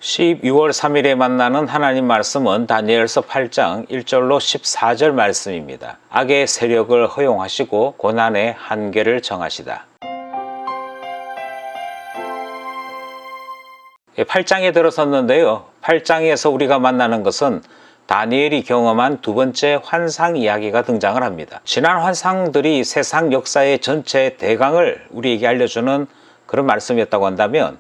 12월 3일에 만나는 하나님 말씀은 다니엘서 8장 1절로 14절 말씀입니다. 악의 세력을 허용하시고 고난의 한계를 정하시다. 8장에 들어섰는데요. 8장에서 우리가 만나는 것은 다니엘이 경험한 두 번째 환상 이야기가 등장을 합니다. 지난 환상들이 세상 역사의 전체 대강을 우리에게 알려주는 그런 말씀이었다고 한다면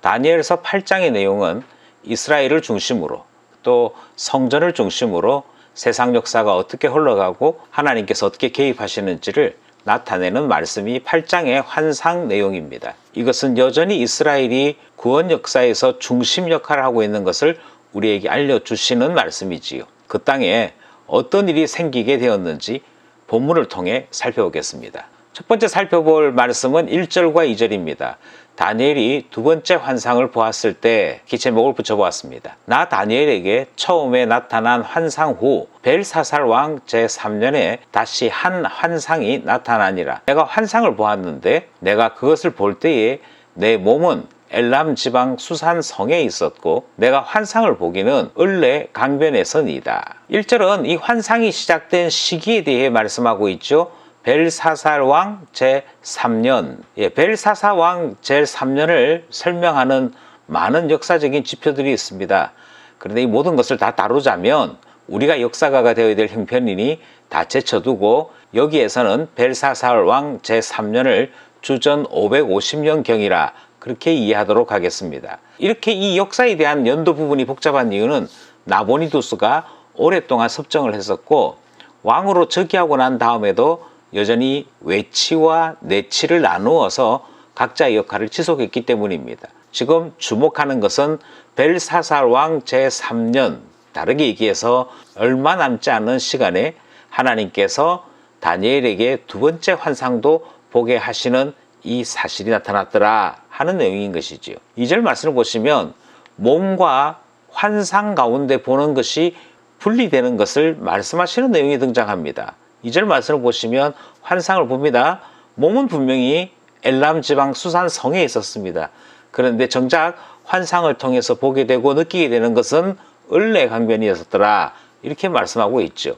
다니엘서 8장의 내용은 이스라엘을 중심으로 또 성전을 중심으로 세상 역사가 어떻게 흘러가고 하나님께서 어떻게 개입하시는지를 나타내는 말씀이 8장의 환상 내용입니다. 이것은 여전히 이스라엘이 구원 역사에서 중심 역할을 하고 있는 것을 우리에게 알려주시는 말씀이지요. 그 땅에 어떤 일이 생기게 되었는지 본문을 통해 살펴보겠습니다. 첫 번째 살펴볼 말씀은 1절과 2절입니다. 다니엘이 두 번째 환상을 보았을 때 기체목을 붙여보았습니다. 나 다니엘에게 처음에 나타난 환상 후 벨사살 왕 제3년에 다시 한 환상이 나타나니라. 내가 환상을 보았는데 내가 그것을 볼 때에 내 몸은 엘람 지방 수산 성에 있었고 내가 환상을 보기는 을레 강변에서니이다. 1절은 이 환상이 시작된 시기에 대해 말씀하고 있죠. 벨사살 왕 제3년, 벨사살 왕 제3년을 설명하는 많은 역사적인 지표들이 있습니다. 그런데 이 모든 것을 다 다루자면 우리가 역사가가 되어야 될 형편이니 다 제쳐두고 여기에서는 벨사살 왕 제3년을 주전 550년경이라 그렇게 이해하도록 하겠습니다. 이렇게 이 역사에 대한 연도 부분이 복잡한 이유는 나보니두스가 오랫동안 섭정을 했었고 왕으로 즉위하고 난 다음에도 여전히 외치와 내치를 나누어서 각자의 역할을 지속했기 때문입니다. 지금 주목하는 것은 벨사살 왕 제3년, 다르게 얘기해서 얼마 남지 않은 시간에 하나님께서 다니엘에게 두 번째 환상도 보게 하시는 이 사실이 나타났더라 하는 내용인 것이지요. 2절 말씀을 보시면 몸과 환상 가운데 보는 것이 분리되는 것을 말씀하시는 내용이 등장합니다. 2절 말씀을 보시면 환상을 봅니다. 몸은 분명히 엘람 지방 수산 성에 있었습니다. 그런데 정작 환상을 통해서 보게 되고 느끼게 되는 것은 을레 강변이었더라 이렇게 말씀하고 있죠.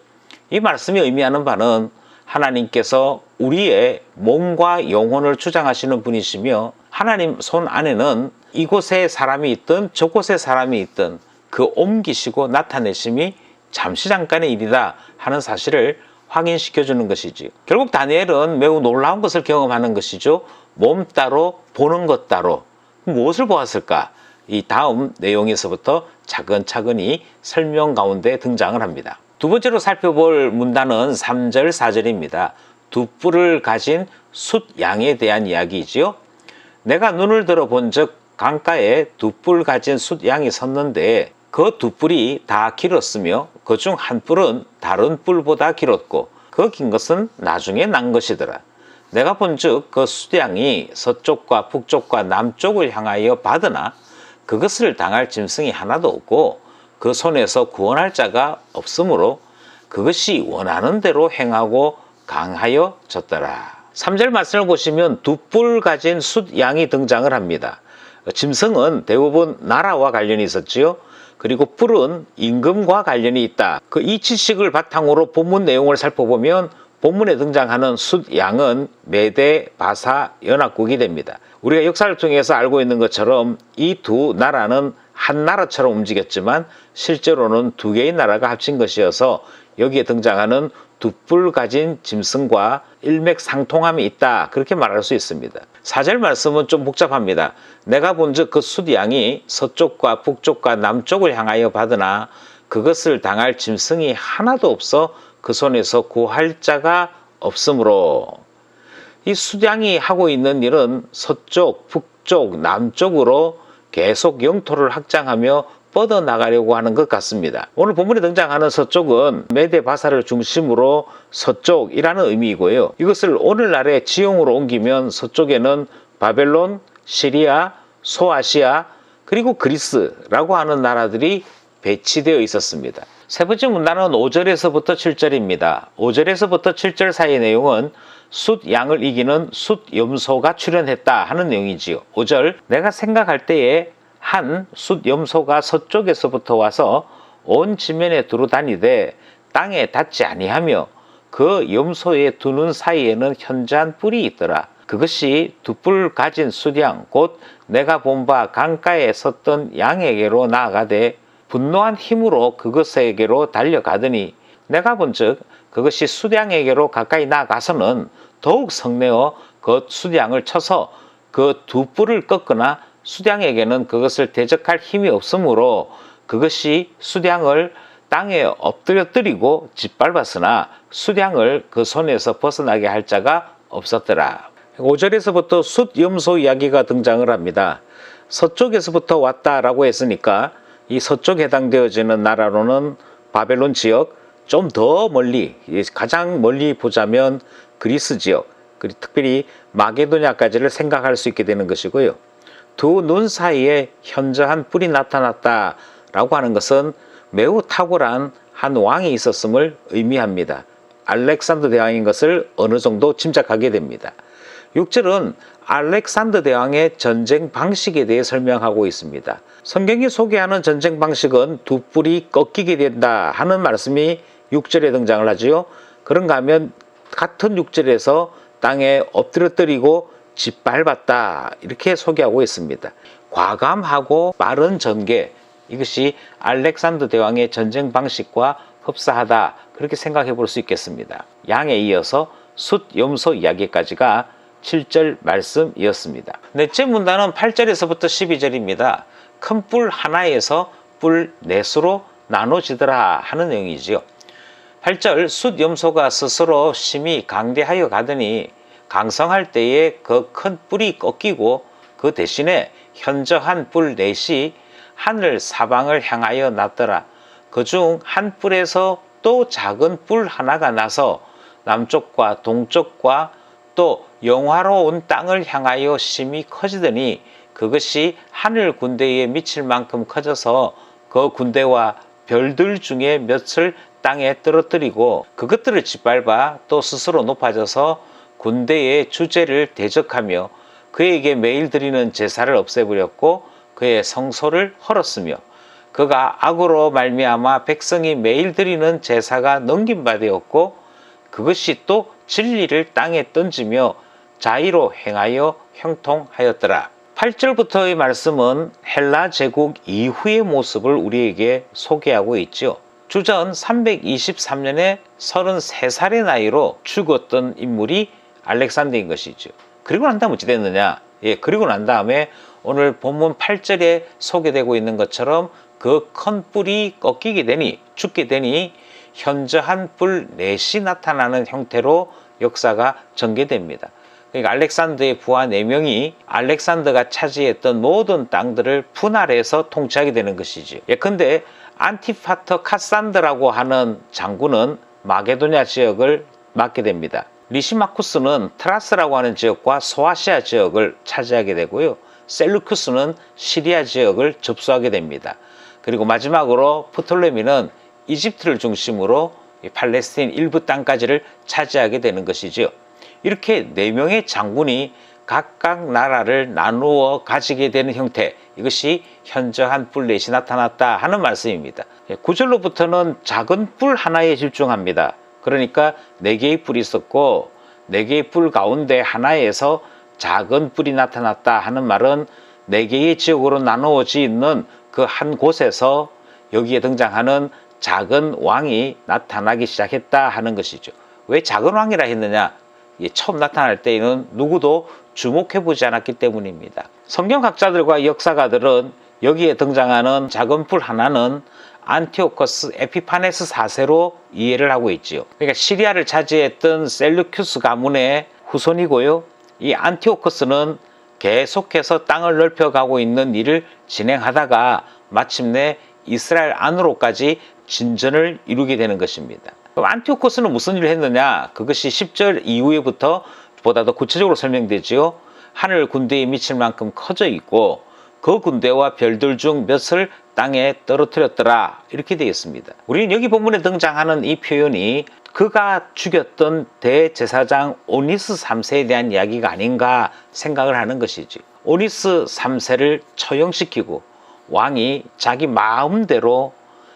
이 말씀이 의미하는 바는 하나님께서 우리의 몸과 영혼을 주장하시는 분이시며 하나님 손 안에는 이곳에 사람이 있든 저곳에 사람이 있든 그 옮기시고 나타내심이 잠시 잠깐의 일이다 하는 사실을 확인시켜주는 것이지. 결국 다니엘은 매우 놀라운 것을 경험하는 것이죠. 몸 따로 보는 것 따로. 무엇을 보았을까? 이 다음 내용에서부터 차근차근히 설명 가운데 등장을 합니다. 두 번째로 살펴볼 문단은 3절 4절입니다. 두 뿔을 가진 숫양에 대한 이야기이지요. 내가 눈을 들어 본즉 강가에 두 뿔 가진 숫양이 섰는데 그 두 뿔이 다 길었으며 그 중 한 뿔은 다른 뿔보다 길었고 그 긴 것은 나중에 난 것이더라. 내가 본즉 그 숫양이 서쪽과 북쪽과 남쪽을 향하여 받으나 그것을 당할 짐승이 하나도 없고 그 손에서 구원할 자가 없으므로 그것이 원하는 대로 행하고 강하여졌더라. 3절 말씀을 보시면 두 뿔 가진 숫양이 등장을 합니다. 짐승은 대부분 나라와 관련이 있었지요. 그리고 뿔은 임금과 관련이 있다. 그 이치식을 바탕으로 본문 내용을 살펴보면 본문에 등장하는 숫양은 메대, 바사 연합국이 됩니다. 우리가 역사를 통해서 알고 있는 것처럼 이 두 나라는 한 나라처럼 움직였지만 실제로는 두 개의 나라가 합친 것이어서 여기에 등장하는 두 뿔 가진 짐승과 일맥상통함이 있다 그렇게 말할 수 있습니다. 4절 말씀은 좀 복잡합니다. 내가 본즉 그 숫양이 서쪽과 북쪽과 남쪽을 향하여 받으나 그것을 당할 짐승이 하나도 없어 그 손에서 구할 자가 없으므로 이 숫양이 하고 있는 일은 서쪽, 북쪽, 남쪽으로 계속 영토를 확장하며 뻗어나가려고 하는 것 같습니다. 오늘 본문에 등장하는 서쪽은 메데바사를 중심으로 서쪽이라는 의미이고요. 이것을 오늘날의 지형으로 옮기면 서쪽에는 바벨론, 시리아, 소아시아 그리고 그리스라고 하는 나라들이 배치되어 있었습니다. 세 번째 문단은 5절에서부터 7절입니다. 5절에서부터 7절 사이의 내용은 숫 양을 이기는 숫 염소가 출현했다 하는 내용이지요. 5절 내가 생각할 때에 한 숫염소가 서쪽에서부터 와서 온 지면에 두루 다니되 땅에 닿지 아니하며 그 염소의 두 눈 사이에는 현저한 뿔이 있더라. 그것이 두 뿔 가진 숫양 곧 내가 본 바 강가에 섰던 양에게로 나아가되 분노한 힘으로 그것에게로 달려가더니 내가 본즉 그것이 숫양에게로 가까이 나아가서는 더욱 성내어 그 숫양을 쳐서 그 두 뿔을 꺾거나 숫양에게는 그것을 대적할 힘이 없으므로 그것이 숫양을 땅에 엎드려뜨리고 짓밟았으나 숫양을 그 손에서 벗어나게 할 자가 없었더라. 5절에서부터 숫염소 이야기가 등장을 합니다. 서쪽에서부터 왔다라고 했으니까 이 서쪽에 해당되어지는 나라로는 바벨론 지역, 좀 더 멀리, 가장 멀리 보자면 그리스 지역, 그리고 특별히 마게도냐까지를 생각할 수 있게 되는 것이고요. 두 눈 사이에 현저한 뿔이 나타났다라고 하는 것은 매우 탁월한 한 왕이 있었음을 의미합니다. 알렉산더 대왕인 것을 어느 정도 짐작하게 됩니다. 6절은 알렉산더 대왕의 전쟁 방식에 대해 설명하고 있습니다. 성경이 소개하는 전쟁 방식은 두 뿔이 꺾이게 된다 하는 말씀이 6절에 등장을 하지요. 그런가 하면 같은 6절에서 땅에 엎드려뜨리고 짓밟았다 이렇게 소개하고 있습니다. 과감하고 빠른 전개, 이것이 알렉산더 대왕의 전쟁 방식과 흡사하다 그렇게 생각해 볼 수 있겠습니다. 양에 이어서 숫염소 이야기까지가 7절 말씀이었습니다. 넷째 문단은 8절에서부터 12절입니다. 큰 뿔 하나에서 뿔 넷으로 나눠지더라 하는 내용이지요. 8절 숫염소가 스스로 심히 강대하여 가더니 강성할 때에 그 큰 뿔이 꺾이고 그 대신에 현저한 뿔 넷이 하늘 사방을 향하여 났더라. 그중 한 뿔에서 또 작은 뿔 하나가 나서 남쪽과 동쪽과 또 영화로운 땅을 향하여 심히 커지더니 그것이 하늘 군대에 미칠 만큼 커져서 그 군대와 별들 중에 몇을 땅에 떨어뜨리고 그것들을 짓밟아 또 스스로 높아져서 군대의 주제를 대적하며 그에게 매일 드리는 제사를 없애버렸고 그의 성소를 헐었으며 그가 악으로 말미암아 백성이 매일 드리는 제사가 넘긴 바 되었고 그것이 또 진리를 땅에 던지며 자의로 행하여 형통하였더라. 8절부터의 말씀은 헬라 제국 이후의 모습을 우리에게 소개하고 있죠. 주전 323년에 33살의 나이로 죽었던 인물이 알렉산더인 것이죠. 그리고 난 다음에 어찌 됐느냐? 그리고 난 다음에 오늘 본문 8절에 소개되고 있는 것처럼 그 큰 뿔이 꺾이게 되니 죽게 되니 현저한 뿔 넷이 나타나는 형태로 역사가 전개됩니다. 그러니까 알렉산더의 부하 4명이 알렉산더가 차지했던 모든 땅들을 분할해서 통치하게 되는 것이죠. 예컨대 안티파터 카산드라고 하는 장군은 마게도냐 지역을 맡게 됩니다. 리시마쿠스는 트라스라고 하는 지역과 소아시아 지역을 차지하게 되고요. 셀루쿠스는 시리아 지역을 접수하게 됩니다. 그리고 마지막으로 프톨레미는 이집트를 중심으로 팔레스타인 일부 땅까지를 차지하게 되는 것이죠. 이렇게 4명의 장군이 각각 나라를 나누어 가지게 되는 형태, 이것이 현저한 뿔 넷이 나타났다 하는 말씀입니다. 9절로부터는 작은 뿔 하나에 집중합니다. 그러니까 4개의 뿔이 있었고 4개의 뿔 가운데 하나에서 작은 뿔이 나타났다 하는 말은 4개의 지역으로 나누어져 있는 그 한 곳에서 여기에 등장하는 작은 왕이 나타나기 시작했다 하는 것이죠. 왜 작은 왕이라 했느냐? 처음 나타날 때에는 누구도 주목해보지 않았기 때문입니다. 성경학자들과 역사가들은 여기에 등장하는 작은 뿔 하나는 안티오코스 에피파네스 4세로 이해를 하고 있지요. 그러니까 시리아를 차지했던 셀루큐스 가문의 후손이고요. 이 안티오코스는 계속해서 땅을 넓혀가고 있는 일을 진행하다가 마침내 이스라엘 안으로까지 진전을 이루게 되는 것입니다. 그럼 안티오코스는 무슨 일을 했느냐? 그것이 10절 이후에부터 보다 더 구체적으로 설명되지요. 하늘 군대에 미칠 만큼 커져 있고 그 군대와 별들 중 몇을 땅에 떨어뜨렸더라 이렇게 되어 있습니다. 우리는 여기 본문에 등장하는 이 표현이 그가 죽였던 대제사장 오니스 3세에 대한 이야기가 아닌가 생각을 하는 것이지. 오니스 3세를 처형시키고 왕이 자기 마음대로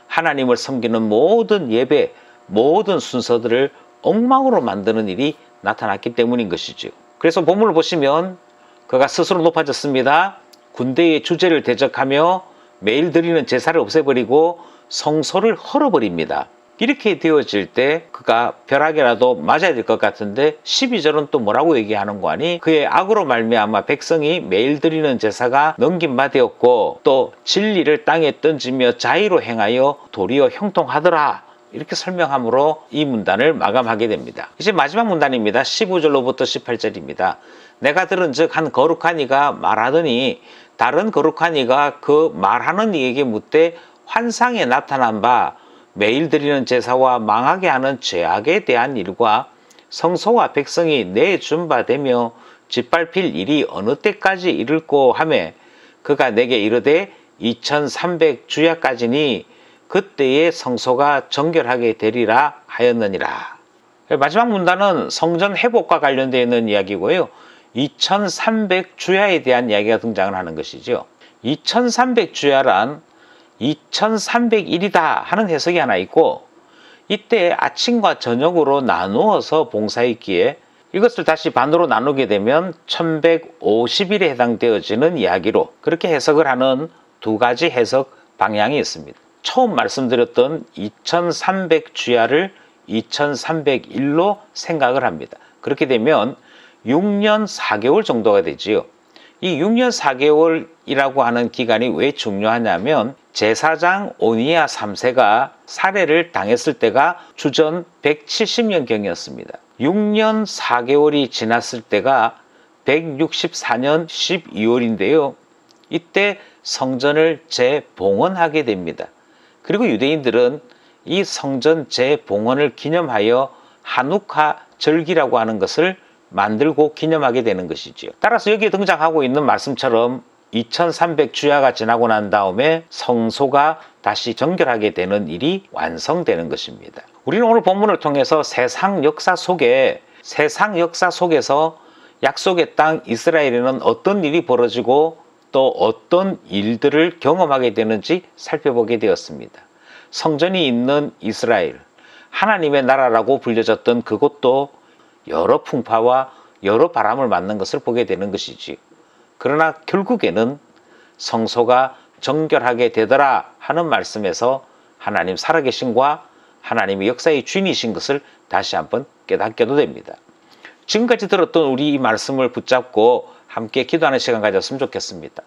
하나님을 섬기는 모든 예배, 모든 순서들을 엉망으로 만드는 일이 나타났기 때문인 것이죠. 그래서 본문을 보시면 그가 스스로 높아졌습니다. 군대의 주제를 대적하며 매일 드리는 제사를 없애버리고 성소를 헐어버립니다. 이렇게 되어질 때 그가 벼락이라도 맞아야 될 것 같은데 12절은 또 뭐라고 얘기하는 거 아니? 그의 악으로 말미암아 백성이 매일 드리는 제사가 넘긴 바 되었고 또 진리를 땅에 던지며 자의로 행하여 도리어 형통하더라. 이렇게 설명함으로 이 문단을 마감하게 됩니다. 이제 마지막 문단입니다. 15절로부터 18절입니다. 내가 들은즉 한 거룩한 이가 말하더니 다른 거룩한 이가 그 말하는 이에게 묻되 환상에 나타난 바 매일 드리는 제사와 망하게 하는 죄악에 대한 일과 성소와 백성이 내준 바 되며 짓밟힐 일이 어느 때까지 이를꼬 하매 그가 내게 이르되 2300주야까지니 그때의 성소가 정결하게 되리라 하였느니라. 마지막 문단은 성전 회복과 관련되어 있는 이야기고요. 2300주야에 대한 이야기가 등장을 하는 것이죠. 2300주야란 2300일이다 하는 해석이 하나 있고 이때 아침과 저녁으로 나누어서 봉사했기에 이것을 다시 반으로 나누게 되면 1150일에 해당되어지는 이야기로 그렇게 해석을 하는 두 가지 해석 방향이 있습니다. 처음 말씀드렸던 2300주야를 2301로 생각을 합니다. 그렇게 되면 6년 4개월 정도가 되지요. 이 6년 4개월이라고 하는 기간이 왜 중요하냐면 제사장 오니야 3세가 살해를 당했을 때가 주전 170년경이었습니다. 6년 4개월이 지났을 때가 164년 12월인데요. 이때 성전을 재봉헌하게 됩니다. 그리고 유대인들은 이 성전 재봉헌을 기념하여 한우카 절기라고 하는 것을 만들고 기념하게 되는 것이지요. 따라서 여기에 등장하고 있는 말씀처럼 2300주야가 지나고 난 다음에 성소가 다시 정결하게 되는 일이 완성되는 것입니다. 우리는 오늘 본문을 통해서 세상 역사 속에서 약속의 땅 이스라엘에는 어떤 일이 벌어지고 또 어떤 일들을 경험하게 되는지 살펴보게 되었습니다. 성전이 있는 이스라엘, 하나님의 나라라고 불려졌던 그곳도 여러 풍파와 여러 바람을 맞는 것을 보게 되는 것이지. 그러나 결국에는 성소가 정결하게 되더라 하는 말씀에서 하나님 살아계신과 하나님의 역사의 주인이신 것을 다시 한번 깨닫게도 됩니다. 지금까지 들었던 우리 이 말씀을 붙잡고 함께 기도하는 시간 가졌으면 좋겠습니다.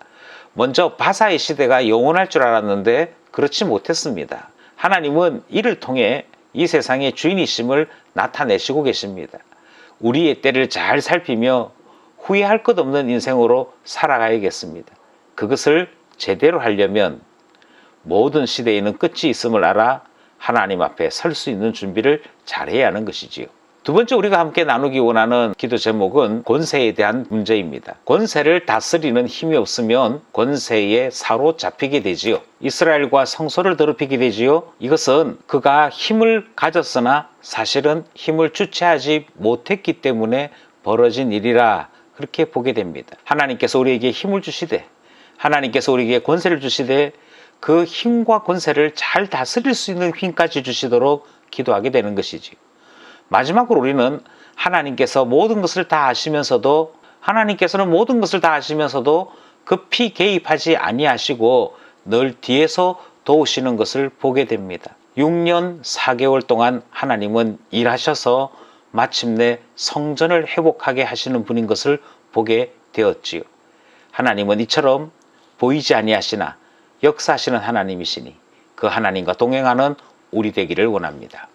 먼저 바사의 시대가 영원할 줄 알았는데 그렇지 못했습니다. 하나님은 이를 통해 이 세상의 주인이심을 나타내시고 계십니다. 우리의 때를 잘 살피며 후회할 것 없는 인생으로 살아가야겠습니다. 그것을 제대로 하려면 모든 시대에는 끝이 있음을 알아 하나님 앞에 설 수 있는 준비를 잘해야 하는 것이지요. 두 번째 우리가 함께 나누기 원하는 기도 제목은 권세에 대한 문제입니다. 권세를 다스리는 힘이 없으면 권세에 사로잡히게 되지요. 이스라엘과 성소를 더럽히게 되지요. 이것은 그가 힘을 가졌으나 사실은 힘을 주체하지 못했기 때문에 벌어진 일이라 그렇게 보게 됩니다. 하나님께서 우리에게 힘을 주시되 하나님께서 우리에게 권세를 주시되 그 힘과 권세를 잘 다스릴 수 있는 힘까지 주시도록 기도하게 되는 것이지요. 마지막으로 우리는 하나님께서는 모든 것을 다 아시면서도 급히 개입하지 아니하시고 늘 뒤에서 도우시는 것을 보게 됩니다. 6년 4개월 동안 하나님은 일하셔서 마침내 성전을 회복하게 하시는 분인 것을 보게 되었지요. 하나님은 이처럼 보이지 아니하시나 역사하시는 하나님이시니 그 하나님과 동행하는 우리 되기를 원합니다.